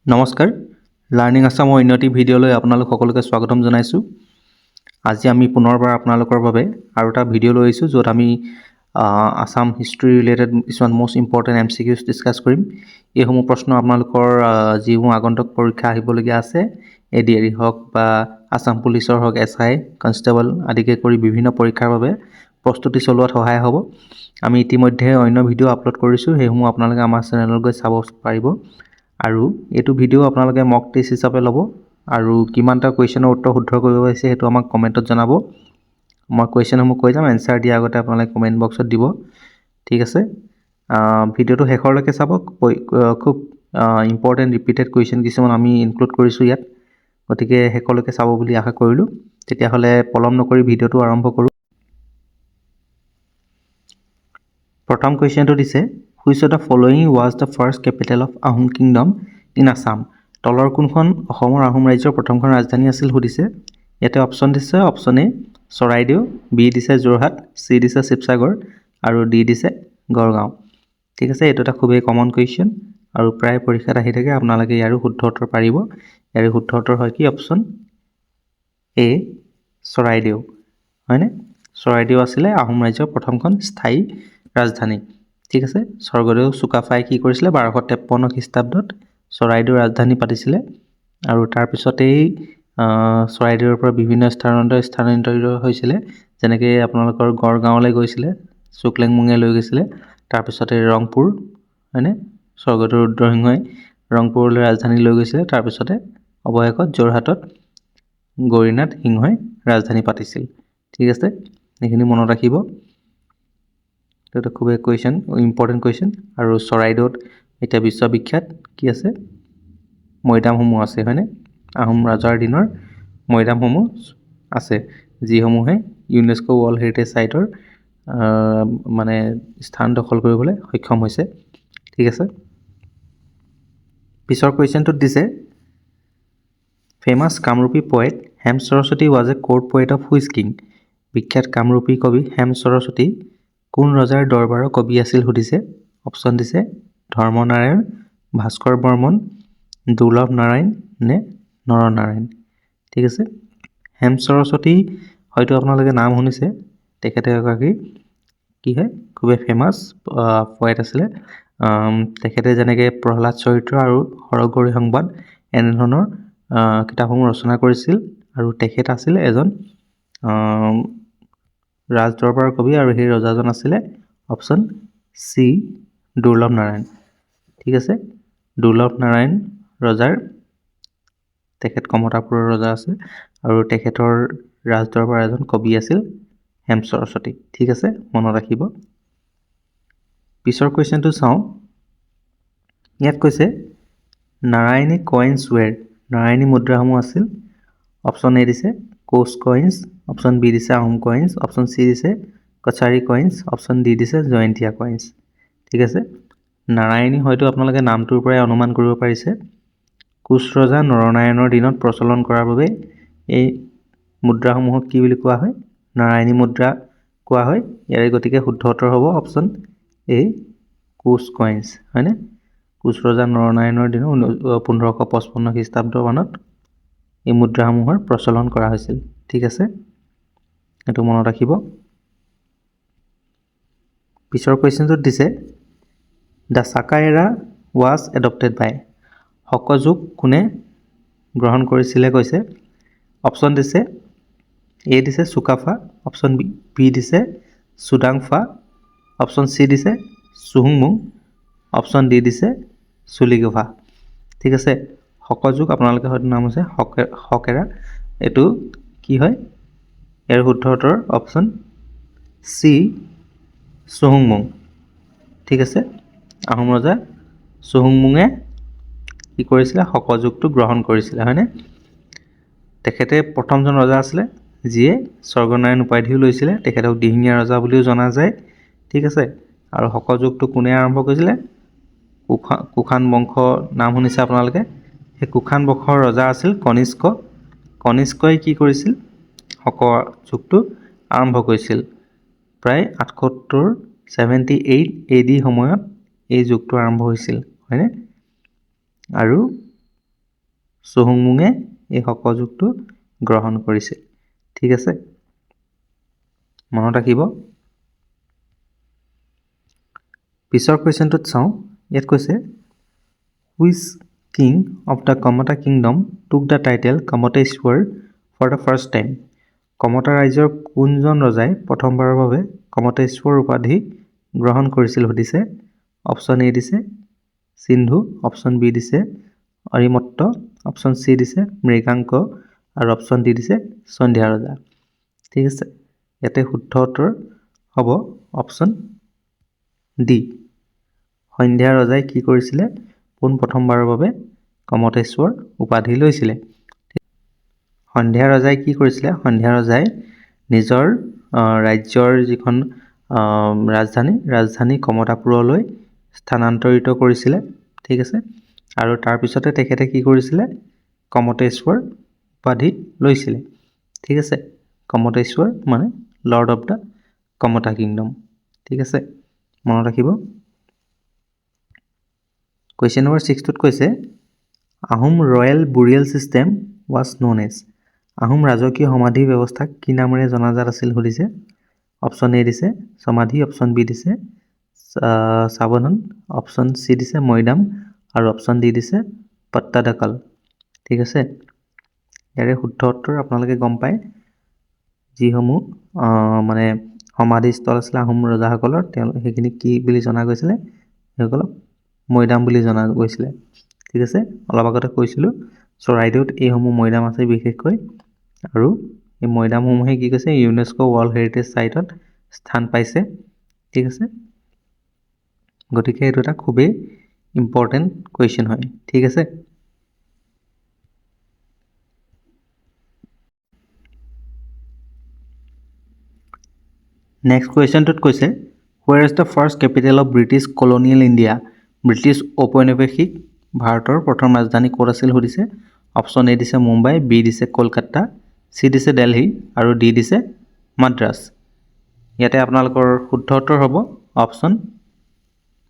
নমস্কাৰ লাৰ্ণিং আছামৰ উন্নতি ভিডিঅ'লৈ আপোনালোক সকলোকে স্বাগতম জনাইছোঁ। আজি আমি পুনৰবাৰ আপোনালোকৰ বাবে আৰু এটা ভিডিঅ' লৈ আহিছোঁ য'ত আমি আছাম হিষ্ট্ৰী ৰিলেটেড কিছুমান মষ্ট ইম্পৰ্টেণ্ট MCQs ডিছকাছ কৰিম। এইসমূহ প্ৰশ্ন আপোনালোকৰ যিসমূহ আগন্তুক পৰীক্ষা আহিবলগীয়া আছে ADAR হওক বা আছাম পুলিচৰ হওক SI কনষ্টেবল আদিকে কৰি বিভিন্ন পৰীক্ষাৰ বাবে প্ৰস্তুতি চলোৱাত সহায় হ'ব। আমি ইতিমধ্যে অন্য ভিডিঅ' আপলোড কৰিছোঁ, সেইসমূহ আপোনালোকে আমাৰ চেনেলত গৈ চাব পাৰিব। আৰু এইটো ভিডিঅ' আপোনালোকে মক টেষ্ট হিচাপে ল'ব আৰু কিমানটা কুৱেশ্যনৰ উত্তৰ শুদ্ধ কৰিব পাৰিছে সেইটো আমাক কমেণ্টত জনাব। মই কুৱেশ্যনসমূহ কৈ যাম, এনচাৰ দিয়াৰ আগতে আপোনালোকে কমেণ্ট বক্সত দিব। ঠিক আছে, ভিডিঅ'টো শেষৰলৈকে চাব। খুব ইম্পৰ্টেণ্ট ৰিপিটেড কুৱেশ্যন কিছুমান আমি ইনক্লুড কৰিছোঁ ইয়াত, গতিকে শেষলৈকে চাব বুলি আশা কৰিলোঁ। তেতিয়াহ'লে পলম নকৰি ভিডিঅ'টো আৰম্ভ কৰোঁ। প্ৰথম কুৱেশ্যনটো দিছে, which of the following was the first capital of Ahom kingdom in Assam. তলৰ কোনখন অসমৰ আহোম ৰাজ্যৰ প্ৰথমখন ৰাজধানী আছিল সুধিছে। ইয়াতে অপশ্যন দিছে, অপশ্যন এ চৰাইদেউ, বি দিছে যোৰহাট, চি দিছে শিৱসাগৰ আৰু ডি দিছে গড়গাঁও। ঠিক আছে, এইটো এটা খুবেই কমন কুৱেশ্যন আৰু প্ৰায় পৰীক্ষাত আহি থাকে। আপোনালোকে ইয়াৰো শুদ্ধ উত্তৰ পাৰিব। ইয়াৰ শুদ্ধ উত্তৰ হয় কি? অপশ্যন এ চৰাইদেউ, হয়নে? চৰাইদেউ আছিলে আহোম ৰাজ্যৰ প্ৰথমখন স্থায়ী ৰাজধানী। ঠিক আছে, স্বৰ্গদেউ চুকাফাই কি কৰিছিলে? 1253 খ্ৰীষ্টাব্দত চৰাইদেউৰ ৰাজধানী পাতিছিলে আৰু তাৰপিছতেই চৰাইদেউৰ পৰা বিভিন্ন স্থানান্তৰিত হৈছিলে। যেনেকৈ আপোনালোকৰ গড়গাঁৱলৈ গৈছিলে, শুক্লেংমুঙে লৈ গৈছিলে। তাৰপিছতে ৰংপুৰ, হয়নে? স্বৰ্গদেউ ৰুদ্ৰসিংহই ৰংপুৰলৈ ৰাজধানী লৈ গৈছিলে। তাৰপিছতে অৱশেষত যোৰহাটত গৌৰীনাথ সিংহই ৰাজধানী পাতিছিল। ঠিক আছে, এইখিনি মনত ৰাখিব। এইটো খুবেই কুৱেশ্যন, ইম্পৰ্টেণ্ট কুৱেশ্যন। আৰু চৰাইদেউত এতিয়া বিশ্ববিখ্যাত কি আছে? মৈদামসমূহ আছে, হয়নে? আহোম ৰজাৰ দিনৰ মৈদামসমূহ আছে, যিসমূহে ইউনেস্কো ৱৰ্ল্ড হেৰিটেজ চাইটৰ মানে স্থান দখল কৰিবলৈ সক্ষম হৈছে। ঠিক আছে, পিছৰ কুৱেশ্যনটোত দিছে, famous Kamrupi poet Hem Saraswati was a court poet of which king. বিখ্যাত কামৰূপী কবি হেম সৰস্বতী কোন ৰজাৰ দৰবাৰৰ কবি আছিল সুধিছে। অপশ্যন দিছে ধৰ্মনাৰায়ণ, ভাস্কৰ বৰ্মন, দুৰ্লভ নাৰায়ণ নে নৰনাৰায়ণ। ঠিক আছে, হেম সৰস্বতী হয়তো আপোনালোকে নাম শুনিছে। তেখেতে এগৰাকী কি হয়? খুবেই ফেমাছ পয়েট আছিলে। তেখেতে যেনেকৈ প্ৰহ্লাদ চৰিত্ৰ আৰু হৰগৌৰী সংবাদ এনেধৰণৰ কিতাপসমূহ ৰচনা কৰিছিল আৰু তেখেত আছিলে এজন ৰাজদৰবাৰৰ কবি আৰু সেই ৰজাজন আছিলে অপশ্যন চি দুৰ্লভ নাৰায়ণ। ঠিক আছে, দুৰ্লভ নাৰায়ণ ৰজাৰ, তেখেত কমতাপুৰৰ ৰজা আছিল আৰু তেখেতৰ ৰাজদৰবাৰৰ এজন কবি আছিল হেম সৰস্বতী। ঠিক আছে, মনত ৰাখিব। পিছৰ কুৱেশ্যনটো চাওঁ। ইয়াত কৈছে নাৰায়ণী কইন্স ৱেৰ। নাৰায়ণী মুদ্ৰাসমূহ আছিল। অপশ্যন এ দিছে কোচ কইন্স, অপশ্যন বি দিছে আহোম কইন্স, অপশ্যন চি দিছে কছাৰী কইন্স, অপশ্যন ডি দিছে জয়ন্তীয়া কইন্স। ঠিক আছে, নাৰায়ণী হয়তো আপোনালোকে নামটোৰ পৰাই অনুমান কৰিব পাৰিছে। কোচ ৰজা নৰনাৰায়ণৰ দিনত প্ৰচলন কৰাৰ বাবে এই মুদ্ৰাসমূহক কি বুলি কোৱা হয়? নাৰায়ণী মুদ্ৰা কোৱা হয়। ইয়াৰে গতিকে শুদ্ধ উত্তৰ হ'ব অপশ্যন এ কোচ কইন্স, হয়নে? কোচ ৰজা নৰনাৰায়ণৰ দিনত 1555 খ্ৰীষ্টাব্দ মানত এই মুদ্ৰাসমূহৰ প্ৰচলন কৰা হৈছিল। ঠিক আছে, এইটো মনত ৰাখিব। পিছৰ কুৱেশ্যনটোত দিছে দ্য চাকা এৰা ৱাজ এডপ্টেড বাই। শক যুগ কোনে গ্ৰহণ কৰিছিলে কৈছে। অপশ্যন দিছে এ দিছে চুকাফা, অপশ্যন বি দিছে চুডাংফা, অপশ্যন চি দিছে চুহুংমুং, অপশ্যন ডি দিছে চুলিগোভা। ঠিক আছে, শক যুগ আপোনালোকে হয়তো নাম হৈছে শকেৰা। এইটো কি হয়? ইয়াৰ শুদ্ধ উত্তৰ অপশ্যন চি চুহুংমুং। ঠিক আছে, আহোম ৰজা চুহুংমুঙে কি কৰিছিলে? শক যুগটো গ্ৰহণ কৰিছিলে, হয়নে? তেখেতে প্ৰথমজন ৰজা আছিলে যিয়ে স্বৰ্গনাৰায়ণ উপাধিও লৈছিলে। তেখেতক দিহিঙীয়া ৰজা বুলিও জনা যায়। ঠিক আছে, আৰু শক যুগটো কোনে আৰম্ভ কৰিছিলে? কুষাণ বংশ নাম শুনিছে আপোনালোকে। সেই কুষাণ বংশৰ ৰজা আছিল কনিষ্ক। কনিষ্কই কি কৰিছিল? শক যুগটো আৰম্ভ কৰিছিল। প্ৰায় 78 AD সময়ত এই যুগটো আৰম্ভ হৈছিল, হয়নে? আৰু চুহুংমুঙে এই সহযোগটো গ্ৰহণ কৰিছিল ঠিক আছে মনত ৰাখিব পিছৰ কুৱেশ্যনটোত চাওঁ ইয়াত কৈছে which king of the Kamata kingdom took the title Kamateshwar for the first time কমতা ৰাজ্যৰ কোনজন ৰজাই প্ৰথমবাৰৰ বাবে কমতেশ্বৰ উপাধি গ্ৰহণ কৰিছিল সুধিছে অপচন এ দিছে সিন্ধু অপচন বি দিছে অৰিমত্ত অপচন সি দিছে মৃগাংক আৰু অপচন ডি দিছে সন্ধ্যা ৰজা ঠিক আছে ইয়াতে শুদ্ধ উত্তৰ হ'ব অপচন ডি সন্ধ্যা ৰজাই কি কৰিছিলে পোন প্ৰথমবাৰৰ বাবে কমতেশ্বৰ উপাধি লৈছিলে সন্ধ্যা ৰজাই কি কৰিছিলে সন্ধ্যা ৰজাই নিজৰ ৰাজ্যৰ যিখন ৰাজধানী কমতাপুৰলৈ স্থানান্তৰিত কৰিছিলে ঠিক আছে আৰু তাৰ পিছতে তেখেতে কি কৰিছিলে কমতেশ্বৰ উপাধি লৈছিলে ঠিক আছে কমতেশ্বৰ মানে lord of the Kamata kingdom ঠিক আছে মনত ৰাখিব Question number 6 টোত কৈছে Ahom royal burial system was known as Ahom ৰাজকীয় সমাধি ব্যৱস্থা কি নামেৰে জনাজাত আছিল সুধিছে অপচন এ দিছে সমাধি অপচন বি দিছে সাৱধান অপচন সি দিছে মৈদাম আৰু অপচন ডি দিছে পট্টাডাকাল ঠিক আছে ইয়াৰে শুদ্ধ উত্তৰ আপোনালোকে গম পায় যিসমূহ মানে সমাধিস্থল আছিল আহোম ৰজাসকলৰ তেওঁলোক সেইখিনি কি বুলি জনা গৈছিলে সেইসকলক মৈদাম বুলি জনা গৈছিলে ঠিক আছে অলপ আগতে কৈছিলোঁ চৰাইদেউত এইসমূহ মৈদাম আছে বিশেষকৈ আৰু এই মৈদামসমূহে কি কৈছে ইউনেস্কো ৱৰ্ল্ড হেৰিটেজ সাইটত স্থান পাইছে ঠিক আছে গতিকে এইটো এটা খুবেই ইম্পৰ্টেণ্ট কুৱেশ্যন হয় ঠিক আছে নেক্সট কুৱেশ্যনটোত কৈছে where is the first capital of British colonial India British ঔপনিৱেশিক ভাৰতৰ প্ৰথম ৰাজধানী ক'ত আছিল সুধিছে অপচন এ দিছে মুম্বাই বি দিছে কলকাতা চি দিছে দিল্লী আৰু ডি দিছে মাদ্ৰাছ ইয়াতে আপোনালোকৰ শুদ্ধ উত্তৰ হ'ব অপচন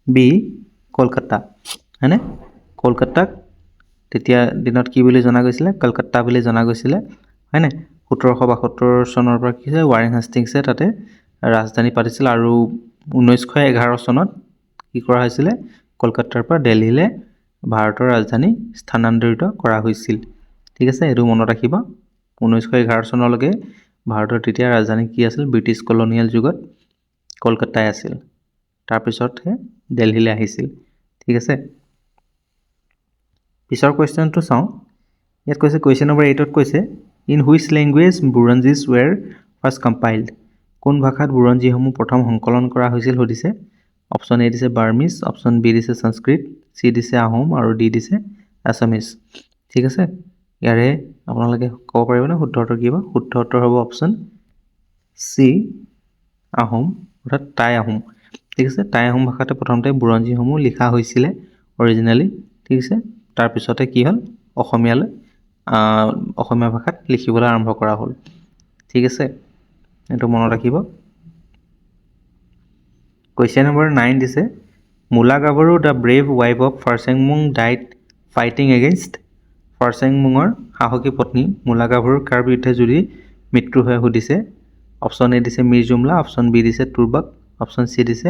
বি কলকাতা হয়নে কলকাতাক তেতিয়া দিনত কি বুলি জনা গৈছিলে কলকাতা বুলি জনা গৈছিলে হয়নে 1772 চনৰ পৰা কি হৈছে ৱাৰেন হাষ্টিংছে তাতে ৰাজধানী পাতিছিল আৰু 1911 চনত কি কৰা হৈছিলে কলকাতাৰ পৰা দিল্লীলৈ ভাৰতৰ ৰাজধানী স্থানান্তৰিত কৰা হৈছিল ঠিক আছে এইটো মনত ৰাখিবা 1911 চনলৈকে ভাৰতৰ তেতিয়া ৰাজধানী কি আছিল ব্ৰিটিছ কলনিয়েল যুগত কলকাতাই আছিল তাৰপিছতহে দিল্লীলৈ আহিছিল ঠিক আছে পিছৰ কুৱেশ্যনটো চাওঁ ইয়াত কৈছে কুৱেশ্যন নম্বৰ 8ত কৈছে in which language Buranjis were first compiled কোন ভাষাত বুৰঞ্জীসমূহ প্ৰথম সংকলন কৰা হৈছিল সুধিছে অপচন এ দিছে বাৰ্মিজ অপচন বি দিছে সংস্কৃত চি দিছে আহোম আৰু ডি দিছে আছামিজ ঠিক আছে ইয়াৰে আপোনালোকে ক'ব পাৰিবনে শুদ্ধ উত্তৰ কি হ'ব শুদ্ধ উত্তৰ হ'ব অপচন চি আহোম অৰ্থাৎ টাই আহোম ঠিক আছে টাই আহোম ভাষাতে প্ৰথমতে বুৰঞ্জীসমূহ লিখা হৈছিলে অৰিজিনেলি ঠিক আছে তাৰপিছতে কি হ'ল অসমীয়া ভাষাত লিখিবলৈ আৰম্ভ কৰা হ'ল ঠিক আছে এইটো মনত ৰাখিব Question number 9 দিছে Mula Gabharu the brave wife of Phrasengmung died fighting against ফাৰ্চেংমুঙৰ সাহসী পত্নী মুলা গাভৰুৰ কাৰ বিৰুদ্ধে যুদ্ধ মৃত্যু হৈ সুধিছে অপচন এ দিছে মিৰ জুমলা অপচন বি দিছে তুৰ্বাক অপচন চি দিছে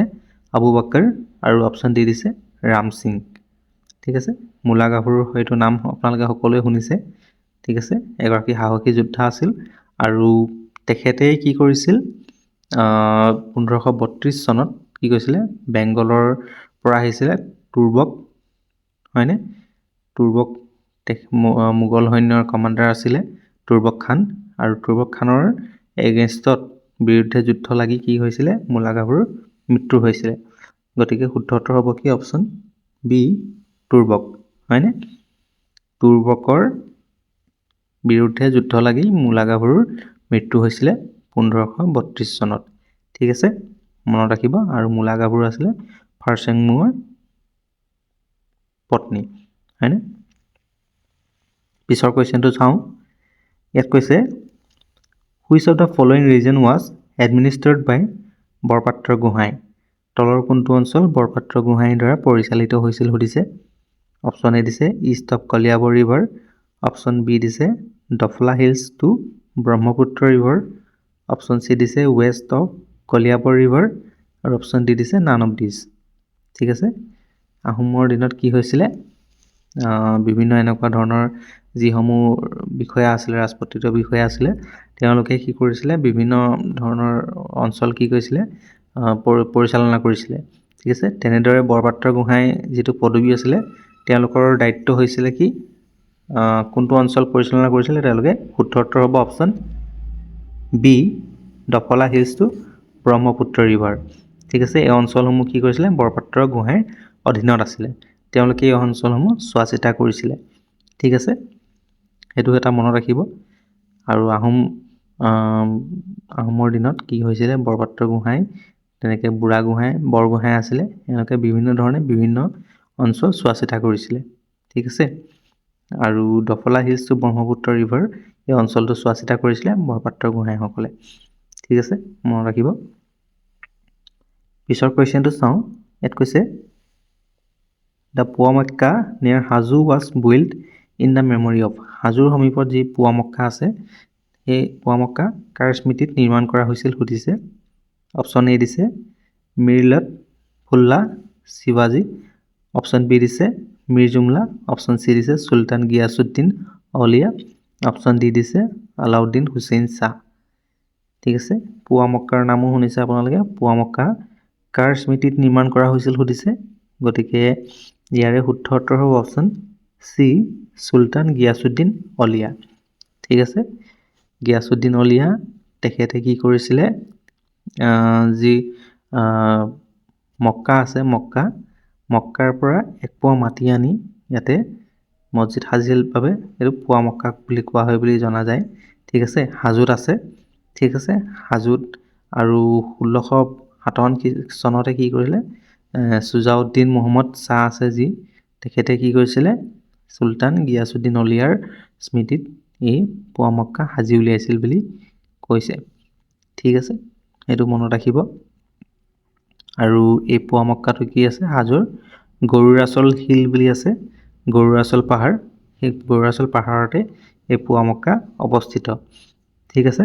আবু বাকৰ আৰু অপচন ডি দিছে ৰাম সিং ঠিক আছে মুলা গাভৰুৰ হয়তো নাম আপোনালোকে সকলোৱে শুনিছে ঠিক আছে এগৰাকী সাহসী যোদ্ধা আছিল আৰু তেখেতে কি কৰিছিল 1532 চনত কি কৈছিলে বেংগলৰ পৰা আহিছিলে তুৰ্বক হয়নে তুৰ্বক মোগল সৈন্যৰ কমাণ্ডাৰ আছিলে তুৰ্বক খান আৰু তুৰ্বক খানৰ এগেইনষ্টত বিৰুদ্ধে যুদ্ধ লাগি কি হৈছিলে মুলা গাভৰুৰ মৃত্যু হৈছিলে গতিকে শুদ্ধ উত্তৰ হ'ব কি অপচন বি তুৰ্বক হয়নে তুৰ্বকৰ বিৰুদ্ধে যুদ্ধ লাগি মুলা গাভৰুৰ মৃত্যু হৈছিলে 1532 চনত ঠিক আছে মনত ৰাখিব আৰু মুলা গাভৰু আছিলে ফাৰ্চেংমুঙৰ পত্নী হয়নে পিছৰ কুৱেশ্যনটো চাওঁ ইয়াত কৈছে which of the following region was administered by Borpatra Gohain তলৰ কোনটো অঞ্চল বৰপাত্ৰ গোহাঁইৰ দ্বাৰা পৰিচালিত হৈছিল সুধিছে অপচন এ দিছে east of Kaliabor river option B দিছে Dafla hills to Brahmaputra river, option C দিছে ৱেষ্ট অফ কলিয়াবৰ ৰিভাৰ, আৰু অপশ্যন ডি দিছে নান অফ দিছ। ঠিক আছে, আহোমৰ দিনত কি হৈছিলে, বিভিন্ন এনেকুৱা ধৰণৰ যিসমূহ বিষয়া আছিলে, ৰাজপত্ৰিত বিষয়া আছিলে, তেওঁলোকে কি কৰিছিলে, বিভিন্ন ধৰণৰ অঞ্চল কি কৰিছিলে, পৰিচালনা কৰিছিলে। ঠিক আছে, তেনেদৰে বৰপাত্ৰ গোহাঁই যিটো পদবী আছিলে, তেওঁলোকৰ দায়িত্ব হৈছিলে কি, কোনটো অঞ্চল পৰিচালনা কৰিছিলে, তেওঁলোকে শুদ্ধ উত্তৰ হ'ব option B Dafla hills to Brahmaputra river. ঠিক আছে, এই অঞ্চলসমূহ কি কৰিছিলে, বৰপাত্ৰ গোহাঁইৰ অধীনত আছিলে, তেওঁলোকে এই অঞ্চলসমূহ চোৱা চিতা কৰিছিলে। ঠিক আছে, সেইটো এটা মনত ৰাখিব। আৰু আহোমৰ দিনত কি হৈছিলে, বৰপাত্ৰ গোহাঁই, তেনেকৈ বুঢ়া গোহাঁই, বৰগোহাঁই আছিলে, তেওঁলোকে বিভিন্ন ধৰণে বিভিন্ন অঞ্চল চোৱা চিতা কৰিছিলে। ঠিক আছে, আৰু Dafla hills to Brahmaputra river এই অঞ্চলটো চোৱা চিতা কৰিছিলে বৰপাত্ৰ গোহাঁইসকলে। ঠিক আছে, মনত ৰাখিব। পিছৰ কুৱেশ্যনটো চাওঁ। ইয়াত কৈছে দ্য পুৱামক্কা নিয়াৰ Hajo was build in the memory of. হাজোৰ সমীপত যি পুৱামক্কা আছে, সেই পুৱামক্কা কাৰ স্মৃতিত নিৰ্মাণ কৰা হৈছিল সুধিছে। অপশ্যন এ দিছে মীৰ লুৎফুল্লাহ শিৱাজী, অপশ্যন বি দিছে মীৰ জুমলা, অপশ্যন চি দিছে চুলতান গিয়াছুদ্দিন অলিয়া, অপশ্যন ডি দিছে আলাউদ্দিন হুছেইন শ্বাহ। ঠিক আছে, পুৱামক্কাৰ নামো শুনিছে আপোনালোকে, পুৱামক্কা কাৰ স্মৃতিত নিৰ্মাণ কৰা হৈছিল সুধিছে, গতিকে ইয়াৰে শুদ্ধ উত্তৰ হ'ব অপশ্যন চি চুলতান গিয়াছুদ্দিন অলিয়া। ঠিক আছে, গিয়াছুদ্দিন অলিয়া তেখেতে কি কৰিছিলে, যি মক্কা আছে, মক্কাৰ পৰা এক পোৱা মাটি আনি ইয়াতে মছজিদ সাজিছিল বাবে এইটো পুৱামক্কা বুলি কোৱা হয় বুলি জনা যায়। ঠিক আছে, হাজোত আছে। ঠিক আছে, হাজোত, আৰু 1657 চনতে কি কৰিলে, চুজাউদ্দিন মহম্মদ শ্বাহ আছে যি, তেখেতে কি কৰিছিলে, চুলতান গিয়াছুদ্দিন অলিয়াৰ স্মৃতিত এই পুৱামক্কা সাজি উলিয়াইছিল বুলি কৈছে। ঠিক আছে, সেইটো মনত ৰাখিব। আৰু এই পুৱামক্কাটো কি আছে, হাজোৰ গৰুৰাচল হিল বুলি আছে, গৰুৰাচল পাহাৰ, সেই গৰুৰাচল পাহাৰতে এই পুৱামক্কা অৱস্থিত। ঠিক আছে,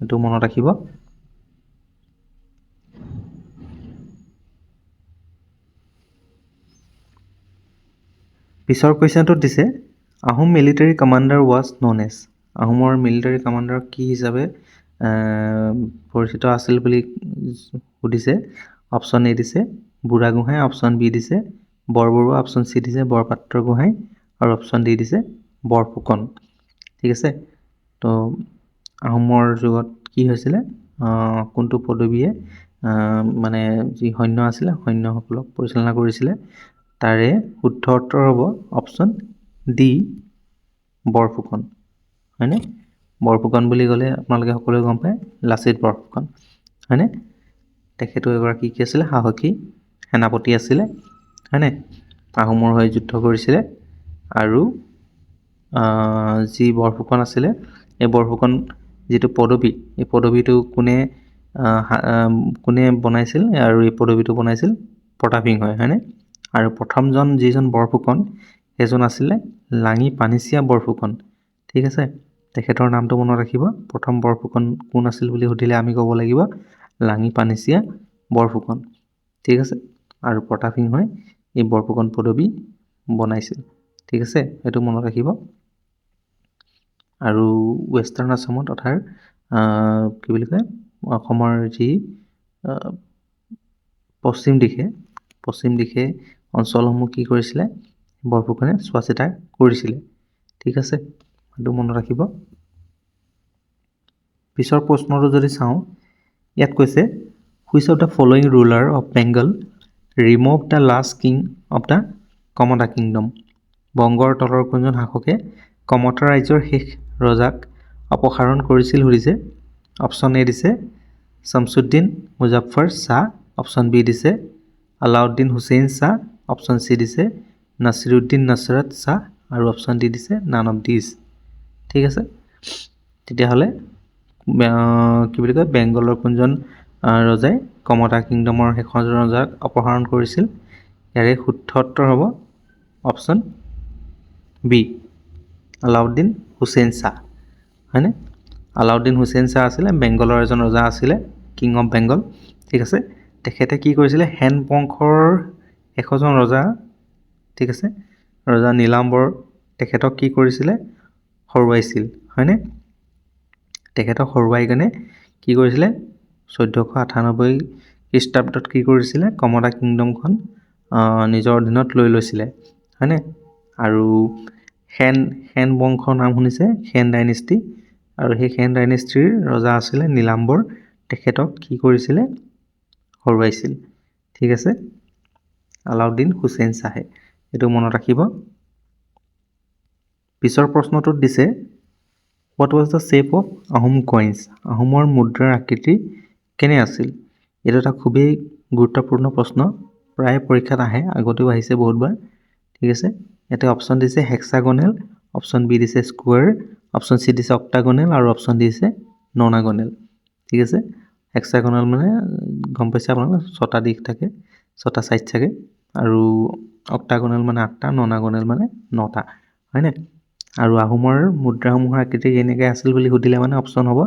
এইটো মনত ৰাখিব। পিছৰ কুৱেশ্যনটোত দিছে Ahom military commander was known as. আহোমৰ মিলিটাৰী কমাণ্ডাৰ কি হিচাপে পৰিচিত আছিল বুলি সুধিছে। অপশ্যন এ দিছে বুঢ়াগোহাঁই, অপশ্যন বি দিছে বৰবৰুৱা, অপশ্যন চি দিছে বৰপাত্ৰ গোহাঁই, আৰু অপশ্যন ডি দিছে বৰফুকন। ঠিক আছে, তো আহোমৰ যুগত কি হৈছিলে, কোনটো পদবীয়ে মানে যি সৈন্য আছিলে, সৈন্যসকলক পৰিচালনা কৰিছিলে, তাৰে শুদ্ধ উত্তৰ হ'ব অপশ্যন ডি বৰফুকন। হয়নে, বৰফুকন বুলি ক'লে আপোনালোকে সকলোৱে গম পায়, লাচিত বৰফুকন। হয়নে, তেখেতো এগৰাকী কি আছিলে, সাহসী সেনাপতি আছিলে। হয়নে, আহোমৰ হৈ যুদ্ধ কৰিছিলে। আৰু যি বৰফুকন আছিলে, এই বৰফুকন যিটো পদবী, এই পদবীটো কোনে বনাইছিল, আৰু এই পদবীটো বনাইছিল প্ৰতাপসিংহই। হয়নে, আৰু প্ৰথমজন যিজন বৰফুকন, সেইজন আছিলে লাঙি পানিছিয়া বৰফুকন। ঠিক আছে, তেখেতৰ নামটো মনত ৰাখিব। প্ৰথম বৰফুকন কোন আছিল বুলি সুধিলে আমি ক'ব লাগিব লাঙি পানিছিয়া বৰফুকন। ঠিক আছে, আৰু প্ৰতাপসিংহই এই বৰফুকন পদবী বনাইছিল। ঠিক আছে, সেইটো মনত ৰাখিব। আৰু ৱেষ্টাৰ্ণ আছামত অৰ্থাৎ কি বুলি কয়, অসমৰ যি পশ্চিম দিশে অঞ্চলসমূহ কি কৰিছিলে, বৰফুকনে চোৱা চিতা কৰিছিলে। ঠিক আছে, সেইটো মনত ৰাখিব। পিছৰ প্ৰশ্নটো যদি চাওঁ, ইয়াত কৈছে which of the following ruler of Bengal remove the last king of the Kamata kingdom. বংগৰ তলৰ কোনজন শাসকে কমতা ৰাজ্যৰ শেষ ৰজাক অপসাৰণ কৰিছিল সুধিছে। অপশ্যন এ দিছে শামছুদ্দিন মুজাফৰ শ্বাহ, অপশ্যন বি দিছে আলাউদ্দিন হুছেইন শ্বাহ, অপশ্যন চি দিছে নাছিৰুদ্দিন নছৰত শ্বাহ, আৰু অপশ্যন ডি দিছে নান অফ দিছ। ঠিক আছে, তেতিয়াহ'লে কি বুলি কয়, বেংগলৰ কোনজন ৰজাই কমতা কিংডমৰ শেষৰজন ৰজাক অপসাৰণ কৰিছিল, ইয়াৰে শুদ্ধ উত্তৰ হ'ব অপশ্যন বি আলাউদ্দিন হুছেইন শ্বাহ হয়নে আলাউদ্দিন হুছেইন শ্বাহ আছিলে বেংগলৰ এজন ৰজা আছিলে কিং অফ বেংগল ঠিক আছে তেখেতে কি কৰিছিলে হেন বংশৰ এশজন ৰজা ঠিক আছে ৰজা নীলাম্বৰ তেখেতক কি কৰিছিলে হৰুৱাইছিল হয়নে তেখেতক হৰুৱাই কেনে কি কৰিছিলে 1498 খ্ৰীষ্টাব্দত কি কৰিছিলে কমতা কিংডমখন নিজৰ অধীনত লৈ লৈছিলে হয়নে আৰু হেন বংশৰ নাম শুনিছে হেন ডাইনেষ্টি আৰু সেই হেন ডাইনেষ্টিৰ ৰজা আছিলে নীলাম্বৰ তেখেতক কি কৰিছিলে হৰুৱাইছিল ঠিক আছে আলাউদ্দিন হুছেইন শ্বাহে এইটো মনত ৰাখিব পিছৰ প্ৰশ্নটোত দিছে what was the shape of Ahom coins আহোমৰ মুদ্ৰাৰ আকৃতি কেনে আছিল এইটো এটা খুবেই গুৰুত্বপূৰ্ণ প্ৰশ্ন প্ৰায় পৰীক্ষাত আহে আগতেও আহিছে বহুতবাৰ ঠিক আছে ইয়াতে অপশ্যন দিছে হেক্সাগনেল অপশ্যন বি দিছে স্কোয়াৰ অপশ্যন সি দিছে অক্টাগনেল আৰু অপশ্যন ডি দিছে ননাগনেল ঠিক আছে হেক্সাগনেল মানে গম পাইছে আপোনালোকে 6টা দিশ থাকে 6টা সাইড থাকে আৰু অক্টাগনেল মানে 8টা ননাগনেল মানে 9টা হয়নে আৰু আহোমৰ মুদ্ৰাসমূহৰ আকৃতি কেনেকৈ আছিল বুলি সুধিলে মানে অপশ্যন হ'ব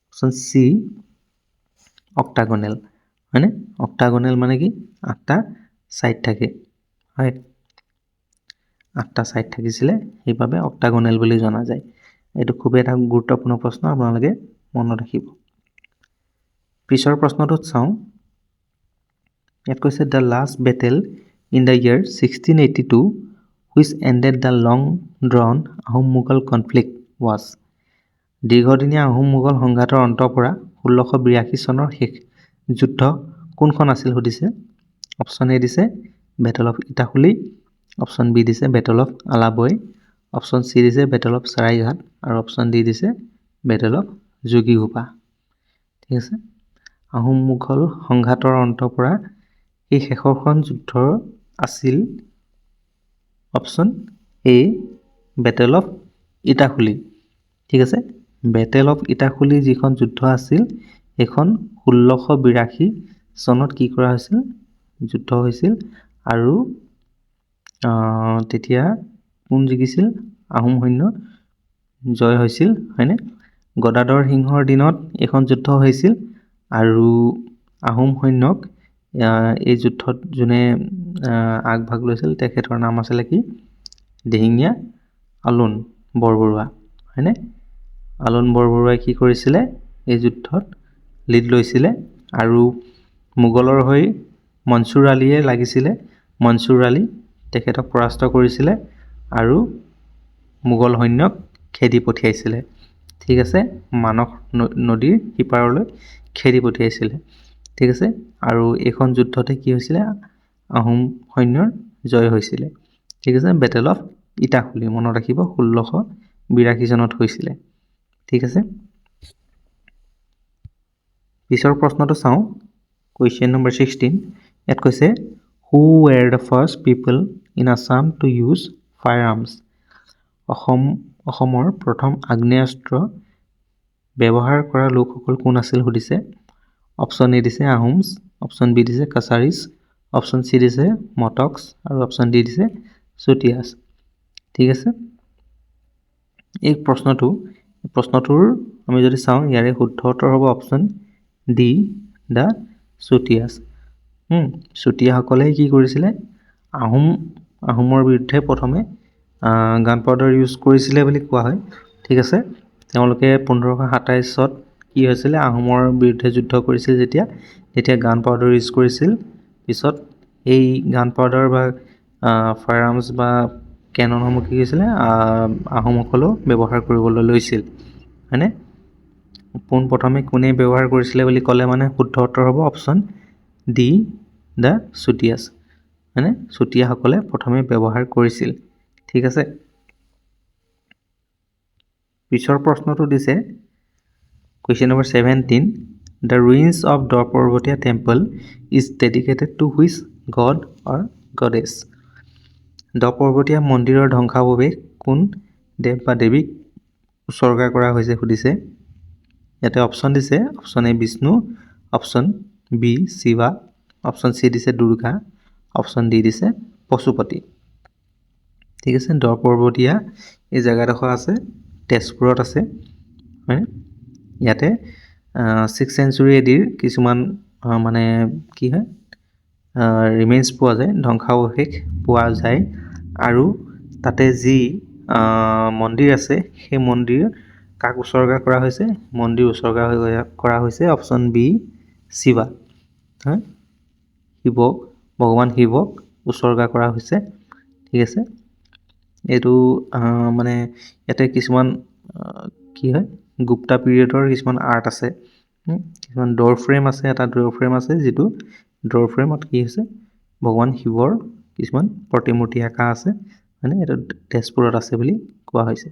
অপশ্যন সি অক্টাগনেল হয়নে অক্টাগনেল মানে কি 8টা সাইড থাকে হয় 8টা সাইড থাকিছিলে সেইবাবে অক্টাগনেল বুলি জনা যায় এইটো খুব এটা গুৰুত্বপূৰ্ণ প্ৰশ্ন আপোনালোকে মনত ৰাখিব পিছৰ প্ৰশ্নটোত চাওঁ ইয়াত কৈছে the last battle in the year 1682 which ended the long drawn Ahom Mughal conflict was দীৰ্ঘদিনীয়া আহোম মোগল সংঘাতৰ অন্তৰ পৰা 1682 চনৰ শেষ যুদ্ধ কোনখন আছিল সুধিছে অপশ্যন এ দিছে battle of Itakhuli option B দিছে battle of Alaboi option C দিছে বেটল অফ চাৰাইঘাট আৰু অপশ্যন ডি দিছে বেটল অফ যোগীঘোপা ঠিক আছে আহোম মোগল সংঘাতৰ অন্তৰ পৰা এই শেষৰখন যুদ্ধ আছিল option A battle of Itakhuli ঠিক আছে বেটেল অফ ইটাখুলি যিখন যুদ্ধ আছিল এখন 1682 চনত কি কৰা হৈছিল যুদ্ধ হৈছিল আৰু তেতিয়া কোন জিকিছিল আহোম সৈন্য জয় হৈছিল হয়নে গদাধৰ সিংহৰ দিনত এখন যুদ্ধ হৈছিল আৰু আহোম সৈন্যক এই যুদ্ধত যোনে আগভাগ লৈছিল তেখেতৰ নাম আছিলে কি দিহিঙীয়া আলোন বৰবৰুৱা হয়নে আলোন বৰবৰুৱাই কি কৰিছিলে এই যুদ্ধত লিড লৈছিলে আৰু মোগলৰ হৈ মনসুৰ আলীয়ে লাগিছিলে মনসুৰ আলী তেখেতক পৰাস্ত কৰিছিলে আৰু মোগল সৈন্যক খেদি পঠিয়াইছিলে ঠিক আছে মানস নদীৰ সিপাৰলৈ খেদি পঠিয়াইছিলে ঠিক আছে আৰু এইখন যুদ্ধতে কি হৈছিলে আহোম সৈন্যৰ জয় হৈছিলে ঠিক আছে বেটেল অফ ইটাখুলি মনত ৰাখিব 1682 চনত হৈছিলে ঠিক আছে পিছৰ প্ৰশ্নটো চাওঁ কুৱেশ্যন নম্বৰ 16 ইয়াত কৈছে who were the first people in Assam to use firearms অসমৰ প্ৰথম আগ্নেয়াস্ত্ৰ ব্যৱহাৰ কৰা লোকসকল কোন আছিল সুধিছে অপশ্যন এ দিছে আহোমছ অপশ্যন বি দিছে কাছাৰীছ অপশ্যন সি দিছে মটকছ আৰু অপশ্যন ডি দিছে চুতীয়াছ ঠিক আছে এই প্ৰশ্নটোৰ আমি যদি চাওঁ ইয়াৰে শুদ্ধ উত্তৰ হ'ব অপশ্যন ডি দ্য চুতীয়াছ চুতীয়াসকলে কি কৰিছিলে আহোমৰ বিৰুদ্ধে প্ৰথমে গান পাউডাৰ ইউজ কৰিছিলে বুলি কোৱা হয় ঠিক আছে তেওঁলোকে 1527ত কি হৈছিলে আহোমৰ বিৰুদ্ধে যুদ্ধ কৰিছিল যেতিয়া গান পাউডাৰ ইউজ কৰিছিল পিছত এই গান পাউডাৰ বা ফায়াৰ আৰ্মছ বা কেননসমূহ কি হৈছিলে আহোমসকলেও ব্যৱহাৰ কৰিবলৈ লৈছিল হয়নে পোনপ্ৰথমে কোনে ব্যৱহাৰ কৰিছিলে বুলি ক'লে মানে শুদ্ধ উত্তৰ হ'ব অপশ্যন ডি দ্য চুতীয়াছ হয়নে চুতীয়াসকলে প্ৰথমে ব্যৱহাৰ কৰিছিল ঠিক আছে পিছৰ প্ৰশ্নটো দিছে question number 17 the ruins of the Parbatia temple is dedicated to which god or goddess the Parbatia মন্দিৰৰ ধ্বংসাৱশেষ কোন দেৱ বা দেৱীক উৎসৰ্গা কৰা হৈছে সুধিছে ইয়াতে অপশ্যন দিছে option A Vishnu option B Shiva option C দিছে দুৰ্গা অপশ্যন ডি দিছে পশুপতি ঠিক আছে, দ পৰ্বতীয়া এই জেগাডোখৰ আছে তেজপুৰত আছে, হয়। ইয়াতে 6th century AD-ৰ কিছুমান মানে কি হয় ৰিমেইনছ পোৱা যায়, ধ্বংসাৱশেষ পোৱা যায়। আৰু তাতে যি মন্দিৰ আছে সেই মন্দিৰ কাক উচৰ্গা কৰা হৈছে? মন্দিৰ উচৰ্গা কৰা হৈছে অপশ্যন বি শিৱা, হয়। শিৱক, ভগৱান শিৱক উচৰ্গা কৰা হৈছে, ঠিক আছে। এইটো মানে ইয়াতে কিছুমান কি হয় গুপ্তা পিৰিয়ডৰ কিছুমান আৰ্ট আছে, কিছুমান ড'ৰ ফ্ৰেম আছে, এটা ড'ৰ ফ্ৰেম আছে যিটো ড'ৰ ফ্ৰেমত কি হৈছে ভগৱান শিৱৰ কিছুমান প্ৰতিমূৰ্তি আঁকা আছে, মানে এইটো তেজপুৰত আছে বুলি কোৱা হৈছে,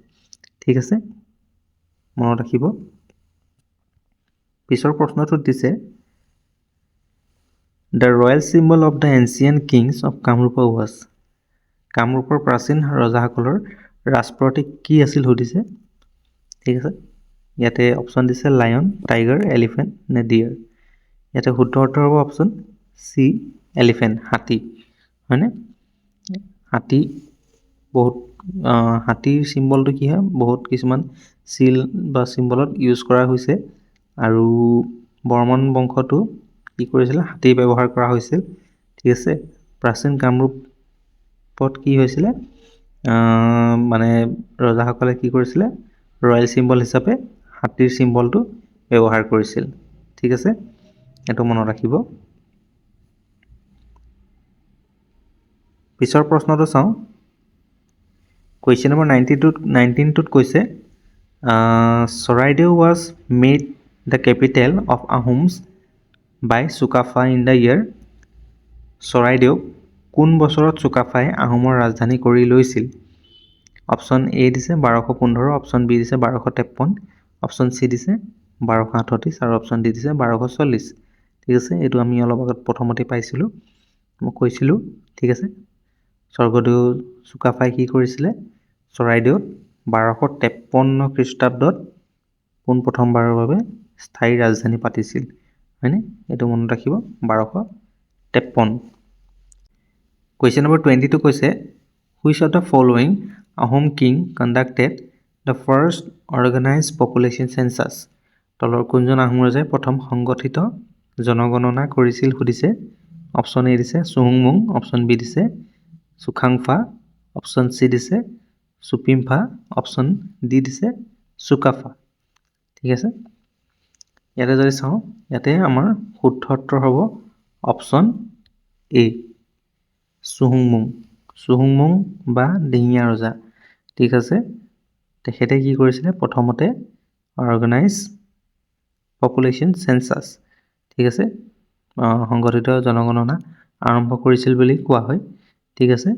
ঠিক আছে, মনত ৰাখিব। পিছৰ প্ৰশ্নটোত দিছে the royal symbol of the ancient Kings of Kamrupa was, কামৰূপৰ প্ৰাচীন ৰজাসকলৰ ৰাজ প্ৰতীক কি আছিল সুধিছে, ঠিক আছে। ইয়াতে অপশ্যন দিছে লায়ন, টাইগাৰ, এলিফেণ্ট নে ডিয়াৰ। ইয়াতে শুদ্ধ উত্তৰ হ'ব অপশ্যন চি এলিফেণ্ট, হাতী, হয়নে। হাতী বহুত হাতীৰ চিম্বলটো কি হয় বহুত কিছুমান চিল বা চিম্বলত ইউজ কৰা হৈছে, আৰু বৰ্মন বংশটো কি কৰিছিলে হাতী ব্যৱহাৰ কৰা হৈছিল, ঠিক আছে। প্ৰাচীন কামৰূপত কি হৈছিলে মানে ৰজাসকলে কি কৰিছিলে ৰয়েল চিম্বল হিচাপে হাতীৰ চিম্বলটো ব্যৱহাৰ কৰিছিল, ঠিক আছে, এইটো মনত ৰাখিব। পিছৰ প্ৰশ্নটো চাওঁ। কুৱেশ্যন নম্বৰ 19টোত কৈছে Charaideo was made the capital of Ahoms by Sukaphaa in the year, চৰাইদেউক কোন বছৰত চুকাফাই আহোমৰ ৰাজধানী কৰি লৈছিল। অপশ্যন এ দিছে 1215, অপশ্যন বি দিছে 1253, অপশ্যন চি দিছে 1238 আৰু অপশ্যন ডি দিছে 1240, ঠিক আছে। এইটো আমি অলপ আগত প্ৰথমতে পাইছিলোঁ, মই কৈছিলোঁ, ঠিক আছে। স্বৰ্গদেউ চুকাফাই কি কৰিছিলে চৰাইদেউত 1253 খ্ৰীষ্টাব্দত পোনপ্ৰথমবাৰৰ বাবে স্থায়ী ৰাজধানী পাতিছিল, হয়নে, এইটো মনত ৰাখিব 1253। কুৱেশ্যন নম্বৰ 22 কৈছে which of the following Ahom king conducted the first organised population census, তলৰ কোনজন আহোম ৰজাই প্ৰথম সংগঠিত জনগণনা কৰিছিল সুধিছে। অপশ্যন এ দিছে চুহুংমুং, অপশ্যন বি দিছে চুখাংফা, অপশ্যন চি দিছে চুপিমফা, অপশ্যন ডি দিছে চুকাফা, ঠিক আছে। ইয়াতে যদি চাওঁ ইয়াতে আমাৰ শুদ্ধ উত্তৰ হ'ব অপশ্যন এ চুহুংমুং, চুহুংমুং বা দিহিঙীয়া ৰজা, ঠিক আছে। তেখেতে কি কৰিছিলে প্ৰথমতে অৰ্গেনাইজ পপুলেশ্যন চেঞ্চাছ, ঠিক আছে, সংগঠিত জনগণনা আৰম্ভ কৰিছিল বুলি কোৱা হয়, ঠিক আছে।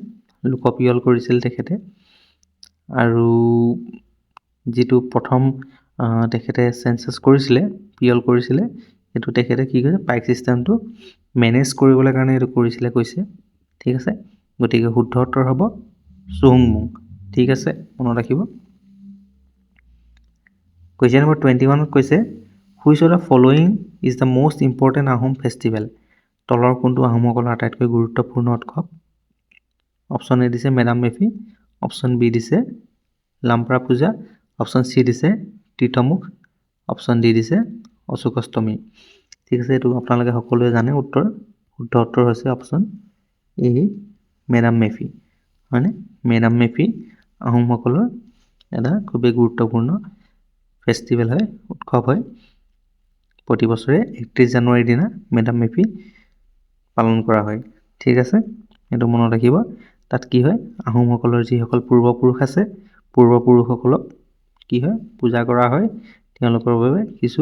লোকপিয়ল কৰিছিল তেখেতে, আৰু যিটো প্ৰথম তেখেতে চেঞ্চাছ কৰিছিলে পিয়ল কৰিছিলে সেইটো তেখেতে কি কৰিছে পাইক ছিষ্টেমটো মেনেজ কৰিবলৈ কাৰণে এইটো কৰিছিলে কৈছে, ঠিক আছে। গতিকে শুদ্ধ উত্তৰ হ'ব চুহুংমুং, ঠিক আছে, মনত ৰাখিব। কুৱেশ্যন নম্বৰ 21ত কৈছে which of the following is the most important Ahom festival, তলৰ কোনটো আহোমসকলৰ আটাইতকৈ গুৰুত্বপূৰ্ণ উৎসৱ। অপশ্যন এ দিছে মেডাম মেফি, অপশ্যন বি দিছে লাম্প্ৰা পূজা, অপশ্যন চি দিছে তীৰ্থমুখ, অপশ্যন ডি দিছে অশোকাষ্টমী, ঠিক আছে। এইটো আপোনালোকে সকলোৱে জানে উত্তৰ, শুদ্ধ উত্তৰ হৈছে অপশ্যন এ মেডাম মেফি, হয়নে। মেডাম মেফি আহোমসকলৰ এটা খুবেই গুৰুত্বপূৰ্ণ ফেষ্টিভেল হয়, উৎসৱ হয়। প্ৰতি বছৰে 31 জানুৱাৰীৰ দিনা মেডাম মেফি পালন কৰা হয়, ঠিক আছে, এইটো মনত ৰাখিব। তাত কি হয় আহোমসকলৰ যিসকল পূৰ্বপুৰুষ আছে পূৰ্বপুৰুষসকলক কি হয় পূজা কৰা হয়, তেওঁলোকৰ বাবে কিছু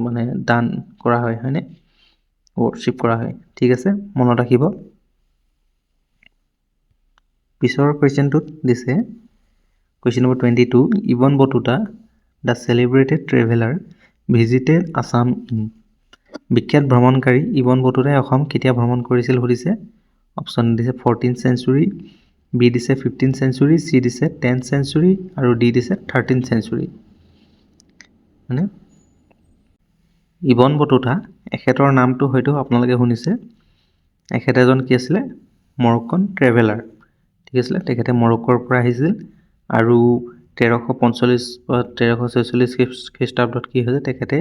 মানে দান কৰা হয়, হয়নে, ৱৰ্শ্বিপ কৰা হয়, ঠিক আছে, মনত ৰাখিব। পিছৰ কুৱেশ্যনটোত দিছে question number 22 Ibn Battuta the celebrated traveller visited Assam in, বিখ্যাত ভ্ৰমণকাৰী ইবন বটুতাই অসম কেতিয়া ভ্ৰমণ কৰিছিল সুধিছে। অপশ্যন দিছে 14th century, বি দিছে 15th century, চি দিছে 10th century আৰু ডি দিছে 13th century, মানে ইবন বটুতা এখেতৰ নামটো হয়তো আপোনালোকে শুনিছে, এখেত এজন কি আছিলে মৰক্কন ট্ৰেভেলাৰ, ঠিক আছিলে তেখেতে মৰক্কৰ পৰা আহিছিল আৰু 1345 বা 1346 খ্ৰীষ্টাব্দত কি হৈছে তেখেতে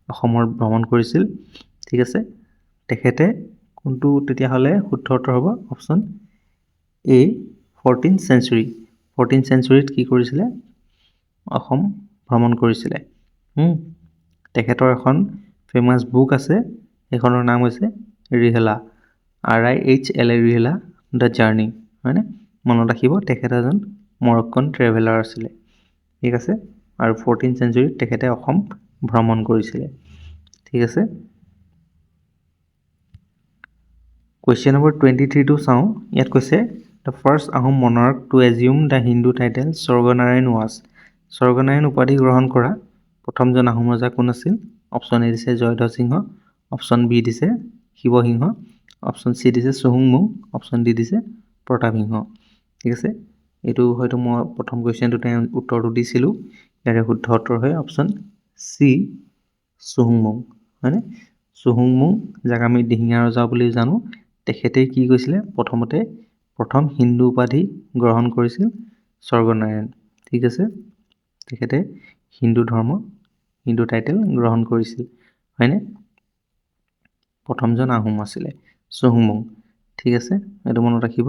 অসমৰ ভ্ৰমণ কৰিছিল ঠিক আছে তেখেতে কোনটো তেতিয়াহ'লে শুদ্ধ উত্তৰ হ'ব অপশ্যন এ 14th চেঞ্চুৰীত কি কৰিছিলে অসম ভ্ৰমণ কৰিছিলে তেখেতৰ এখন ফেমাছ বুক আছে সেইখনৰ নাম হৈছে ৰিহলা RIHLA ৰিহলা দ্য জাৰ্ণি হয়নে মনত ৰাখিব তেখেত এজন মৰক্কন ট্ৰেভেলাৰ আছিলে ঠিক আছে আৰু 14th চেঞ্চুৰীত তেখেতে অসম ভ্ৰমণ কৰিছিলে ঠিক আছে কুৱেশ্যন নম্বৰ 23 টো চাওঁ ইয়াত কৈছে the first Ahom monarch to assume the Hindu title Swarganarayan was Swarganarayan উপাধি গ্ৰহণ কৰা প্ৰথমজন আহোম ৰজা কোন আছিল অপশ্যন এ দিছে জয়ধ্বজ সিংহ অপশ্যন বি দিছে শিৱসিংহ অপশ্যন চি দিছে চুহুংমুং অপশ্যন ডি দিছে প্ৰতাপ সিংহ ঠিক আছে এইটো হয়তো মই প্ৰথম কুৱেশ্যনটোতে উত্তৰটো দিছিলোঁ ইয়াৰে শুদ্ধ উত্তৰ হয় অপশ্যন চি চুহুংমুং হয়নে চুহুংমুং যাক আমি দিহিঙীয়া ৰজা বুলি জানো তেখেতে কি কৈছিলে প্ৰথম হিন্দু উপাধি গ্ৰহণ কৰিছিল স্বৰ্গনাৰায়ণ ঠিক আছে তেখেতে হিন্দু টাইটেল গ্ৰহণ কৰিছিল হয়নে প্ৰথমজন আহোম আছিলে চুহুংমুং ঠিক আছে এইটো মনত ৰাখিব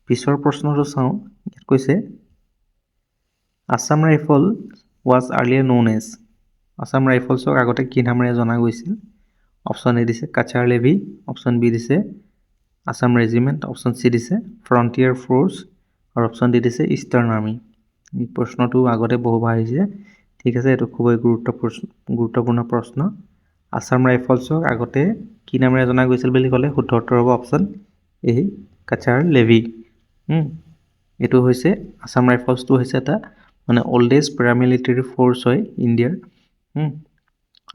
পিছৰ প্ৰশ্নটো চাওঁ ইয়াত কৈছে Assam rifle was earlier known as Assam ৰাইফলছক আগতে কি নামেৰে জনা গৈছিল অপশ্যন এ দিছে কাছাৰ লেভি অপশ্যন বি দিছে আছাম ৰেজিমেণ্ট অপশ্যন চি দিছে ফ্ৰণ্টিয়াৰ ফ'ৰ্চ আৰু অপশ্যন ডি দিছে ইষ্টাৰ্ণ আৰ্মি এই প্ৰশ্নটো আগতে বহুবাৰ আহিছে ঠিক আছে এইটো খুবেই গুৰুত্বপূৰ্ণ প্ৰশ্ন আছাম ৰাইফলছক আগতে কি নামেৰে জনা গৈছিল বুলি ক'লে শুদ্ধ উত্তৰ হ'ব অপশ্যন এ কাছাৰ লেভি এইটো হৈছে আছাম ৰাইফলছটো হৈছে এটা মানে অল্ডেষ্ট পেৰামিলিটাৰী ফ'ৰ্চ হয় ইণ্ডিয়াৰ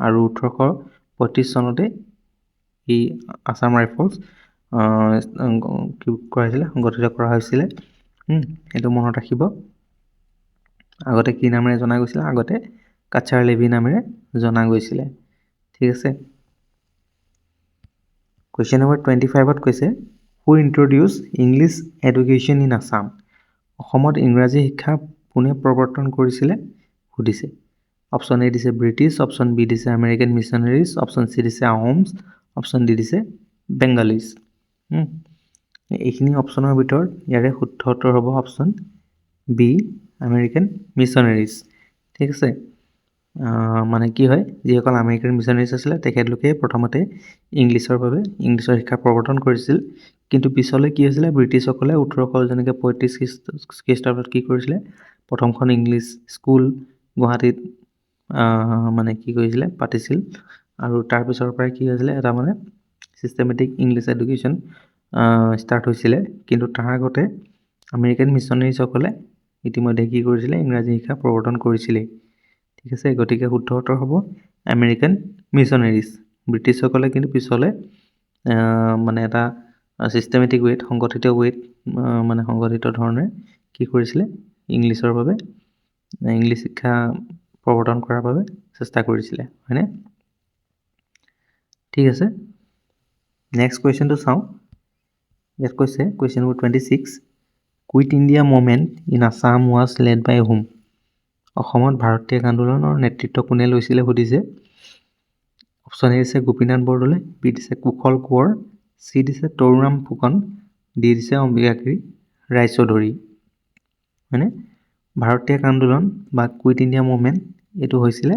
আৰু 1835 চনতে এই আছাম ৰাইফলছ সংগঠিত কৰা হৈছিলে এইটো মনত ৰাখিব আগতে কি নামেৰে জনা গৈছিলে আগতে কাছাৰ লেভি নামেৰে জনা গৈছিলে ঠিক আছে কুৱেশ্যন নম্বৰ 25ত কৈছে who introduce English education in Assam অসমত ইংৰাজী শিক্ষা কোনে প্ৰৱৰ্তন কৰিছিলে সুধিছে অপশ্যন এ দিছে ব্ৰিটিছ অপশ্যন বি দিছে আমেৰিকান মিছনাৰীজ অপশ্যন চি দিছে আহোমছ অপশ্যন ডি দিছে বেংগালীজ এইখিনি অপশ্যনৰ ভিতৰত ইয়াৰে শুদ্ধ উত্তৰ হ'ব অপশ্যন বি আমেৰিকান মিছনাৰীজ ঠিক আছে মানে কি হয় যিসকল আমেৰিকান মিছনাৰীজ আছিলে তেখেতলোকে প্ৰথমতে ইংলিছৰ শিক্ষা প্ৰৱৰ্তন কৰিছিল কিন্তু পিছলৈ কি হৈছিলে ব্ৰিটিছসকলে 1835 খ্ৰীষ্টাব্দত কি কৰিছিলে প্ৰথমখন ইংলিছ স্কুল গুৱাহাটীত মানে কি কৰিছিলে পাতিছিল আৰু তাৰ পিছৰ পৰাই কি হৈছিলে এটা মানে চিষ্টেমেটিক ইংলিছ এডুকেশ্যন ষ্টাৰ্ট হৈছিলে কিন্তু তাৰ আগতে আমেৰিকান মিছনাৰীজসকলে ইতিমধ্যে কি কৰিছিলে ইংৰাজী শিক্ষা প্ৰৱৰ্তন কৰিছিলে ঠিক আছে গতিকে শুদ্ধ উত্তৰ হ'ব আমেৰিকান মিছনাৰীজ ব্ৰিটিছসকলে কিন্তু পিছলৈ মানে এটা চিষ্টেমেটিক ৱেত সংগঠিত ধৰণে কি কৰিছিলে ইংলিছ শিক্ষা প্ৰৱৰ্তন কৰাৰ বাবে চেষ্টা কৰিছিলে হয়নে ঠিক আছে নেক্সট কুৱেশ্যনটো চাওঁ ইয়াত কৈছে question number 26 quit India movement in Assam was led by whom অসমত ভাৰতীয় আন্দোলনৰ নেতৃত্ব কোনে লৈছিলে সুধিছে অপশ্যন এ দিছে গোপীনাথ বৰদলৈ বি দিছে কুশল কোঁৱৰ চি দিছে তৰুণৰাম ফুকন ডি দিছে অম্বিকাগিৰি ৰায়চৌধুৰী হয়নে ভাৰতীয় আন্দোলন বা কুইট ইণ্ডিয়া মুভমেণ্ট এইটো হৈছিলে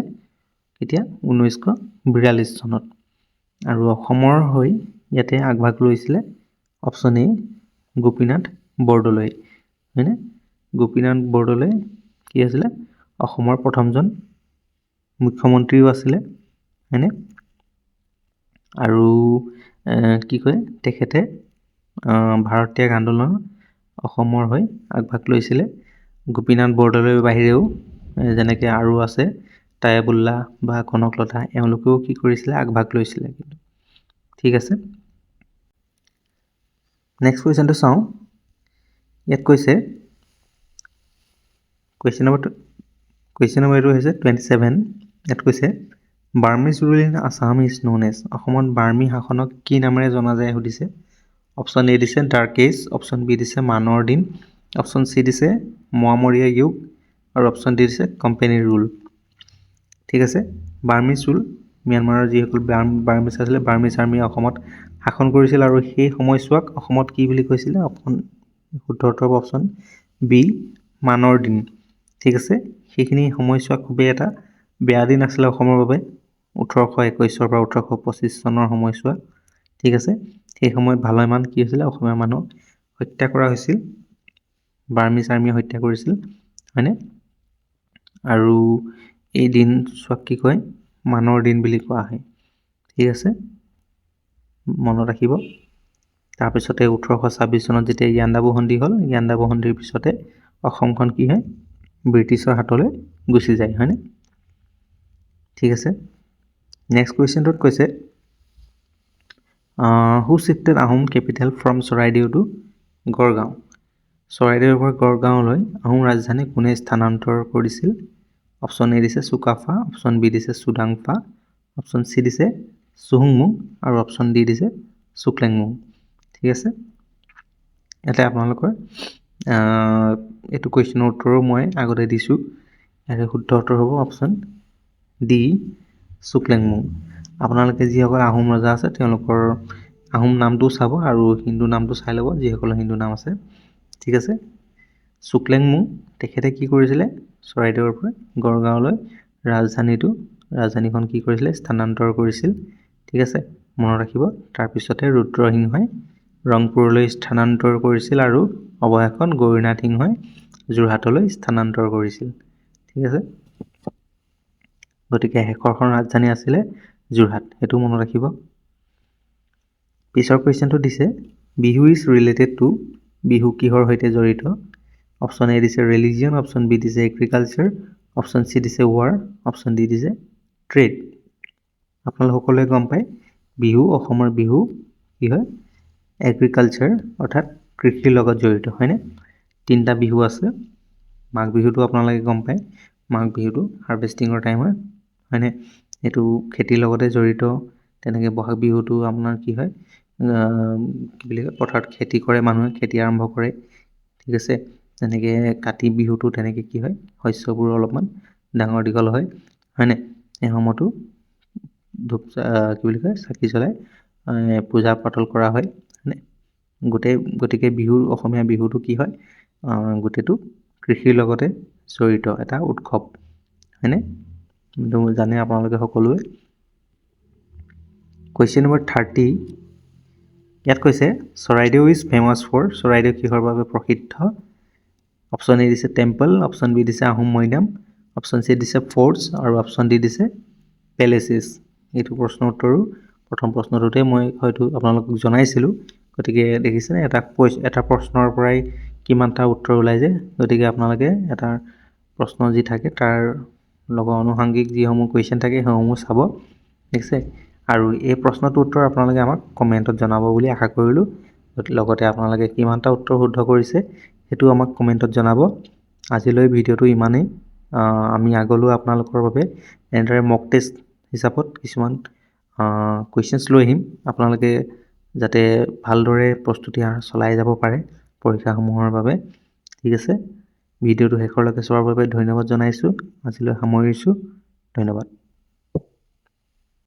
এতিয়া 1942 চনত আৰু অসমৰ হৈ ইয়াতে আগভাগ লৈছিলে অপশ্যন এ গোপীনাথ বৰদলৈ হয়নে গোপীনাথ বৰদলৈ কি আছিলে অসমৰ প্ৰথমজন মুখ্যমন্ত্ৰীও আছিলে হয়নে আৰু কি কয় তেখেতে ভাৰতীয় আন্দোলন অসমৰ হৈ আগভাগ লৈছিলে গোপীনাথ বৰদলৈৰ বাহিৰেও যেনেকৈ আৰু আছে টায়বুল্লাহ বা কনকলতা এওঁলোকেও কি কৰিছিলে আগভাগ লৈছিলে কিন্তু ঠিক আছে নেক্সট কুৱেশ্যনটো চাওঁ ইয়াত কৈছে কুৱেশ্যন নম্বৰ এইটো হৈছে 27 ইয়াত কৈছে Burmese rule in Assam is known as অসমত বাৰ্মী শাসনক কি নামেৰে জনা যায় সুধিছে অপশ্যন এ দিছে ডাৰ্ক এজ, অপশ্যন বি দিছে মানৰ দিন, অপশ্যন চি দিছে মোৱামৰীয়া যুগ আৰু অপশ্যন ডি দিছে কোম্পানী ৰুল। ঠিক আছে, বাৰ্মিজ ৰুল, ম্যানমাৰৰ যিসকল বাৰ্মিজ আছিলে, বাৰ্মিজ আৰ্মীয়ে অসমত শাসন কৰিছিল আৰু সেই সময়ছোৱাক অসমত কি বুলি কৈছিলে? অপশ্যন শুদ্ধ উত্তৰ হ'ব অপশ্যন বি মানৰ দিন। ঠিক আছে, সেইখিনি সময়ছোৱা খুবেই এটা বেয়া দিন আছিলে অসমৰ বাবে, 1821 পৰা 1825 চনৰ সময়ছোৱা। ঠিক আছে, সেই সময়ত ভালেমান কি হৈছিলে? অসমীয়া মানুহক হত্যা কৰা হৈছিল, বাৰ্মিজ আৰ্মীয়ে হত্যা কৰিছিল, হয়নে? আৰু এই দিনছোৱাক কি কয়? মানৰ দিন বুলি কোৱা হয়। ঠিক আছে, মনত ৰাখিব। তাৰপিছতে 1826 চনত যেতিয়া ইয়াণ্ডাবু সন্ধি হ'ল, ইয়াণ্ডাবু সন্ধিৰ পিছতে অসমখন কি হয়? ব্ৰিটিছৰ হাতলৈ গুচি যায়, হয়নে? ঠিক আছে, নেক্সট কুৱেশ্যনটোত কৈছে who shifted Ahom capital from Charaideo to Garhgaon? চৰাইদেউৰ পৰা গড়গাঁৱলৈ আহোম ৰাজধানী কোনে স্থানান্তৰ কৰিছিল? অপশ্যন এ দিছে চুকাফা, অপশ্যন বি দিছে চুডাংফা, অপশ্যন চি দিছে চুহুংমুং আৰু অপশ্যন ডি দিছে চুক্লেংমুং। ঠিক আছে, ইয়াতে আপোনালোকৰ এইটো কুৱেশ্যনৰ উত্তৰো মই আগতে দিছোঁ। ইয়াৰে শুদ্ধ উত্তৰ হ'ব অপশ্যন ডি চুক্লেংমুং। আপোনালোকে যিসকল আহোম ৰজা আছে তেওঁলোকৰ আহোম নামটো চাব আৰু হিন্দু নামটো চাই ল'ব, যিসকলৰ হিন্দু নাম আছে। ঠিক আছে, চুক্লেংমুং তেখেতে কি কৰিছিলে? চৰাইদেউৰ পৰা গড়গাঁৱলৈ ৰাজধানীখন কি কৰিছিলে? স্থানান্তৰ কৰিছিল। ঠিক আছে, মনত ৰাখিব। তাৰপিছতে ৰুদ্ৰসিংহই ৰংপুৰলৈ স্থানান্তৰ কৰিছিল আৰু অৱশেষত গৌৰীনাথ সিংহই যোৰহাটলৈ স্থানান্তৰ কৰিছিল। ঠিক আছে, গতিকে শেষৰখন ৰাজধানী আছিলে যোৰহাট, সেইটো মনত ৰাখিব। পিছৰ কুৱেশ্যনটো দিছে Bihu is related to, Bihu কিহৰ সৈতে জড়িত? অপশ্যন এ দিছে ৰিলিজিয়ন, অপশ্যন বি দিছে এগ্ৰিকালচাৰ, অপশ্যন চি দিছে ৱাৰ, অপশ্যন ডি দিছে ট্ৰেড। আপোনালোক সকলোৱে গম পায় বিহু, অসমৰ বিহু কি হয়? এগ্ৰিকালচাৰ অৰ্থাৎ কৃষিৰ লগত জড়িত, হয়নে? 3টা বিহু আছে। মাঘ বিহুটো আপোনালোকে গম পায়, মাঘ বিহুটো হাৰ্ভেষ্টিঙৰ টাইম হয়, হয়নে? এইটো খেতিৰ লগতে জড়িত। তেনেকৈ বহাগ বিহুটো আপোনাৰ কি হয়? কি বুলি কয়? পথাৰত খেতি কৰে, মানুহে খেতি আৰম্ভ কৰে। ঠিক আছে, তেনেকৈ কাতি বিহুটো তেনেকৈ কি হয়? শস্যবোৰ অলপমান ডাঙৰ দীঘল হয়, হয়নে? এই সময়তো ধূপ কি বুলি কয়? চাকি জ্বলাই পূজা পাতল কৰা হয়, হয়নে? গতিকে অসমীয়া বিহুটো কি হয়? গোটেইটো কৃষিৰ লগতে জড়িত এটা উৎসৱ, হয়নে? জানে আপোনালোকে সকলোৱে। কুৱেশ্যন নম্বৰ 30, ইয়াত কৈছে Charaideo is famous for, Charaideo কিহৰ বাবে প্ৰসিদ্ধ? অপশ্যন এ দিছে টেম্পল, অপশ্যন বি দিছে আহোম মৈদাম, অপশ্যন চি দিছে ফৰ্টছ আৰু অপশ্যন ডি দিছে পেলেচেছ। এইটো প্ৰশ্নৰ উত্তৰো প্ৰথম প্ৰশ্নটোতে মই হয়তো আপোনালোকক জনাইছিলোঁ। গতিকে দেখিছেনে এটা প্ৰশ্নৰ পৰাই কিমানটা উত্তৰ ওলাই যায়। গতিকে আপোনালোকে এটা প্ৰশ্ন যি থাকে তাৰ লগত আনুষংগিক যিসমূহ কুৱেশ্যন থাকে সেইসমূহ চাব। ঠিক আছে, আৰু এই প্ৰশ্নটোৰ উত্তৰ আপোনালোকে আমাক কমেণ্টত জনাব বুলি আশা কৰিলোঁ। লগতে আপোনালোকে কিমানটা উত্তৰ শুদ্ধ কৰিছে সেইটো আমাক কমেণ্টত জনাব। আজিলৈ ভিডিঅ'টো ইমানেই। আমি আগলৈও আপোনালোকৰ বাবে এনেদৰে মক টেষ্ট হিচাপত কিছুমান কুৱেশ্যনছ লৈ আহিম, আপোনালোকে যাতে ভালদৰে প্ৰস্তুতি চলাই যাব পাৰে পৰীক্ষাসমূহৰ বাবে। ঠিক আছে, ভিডিঅ'টো শেষলৈকে চোৱাৰ বাবে ধন্যবাদ জনাইছোঁ। আজিলৈ সামৰিছোঁ, ধন্যবাদ।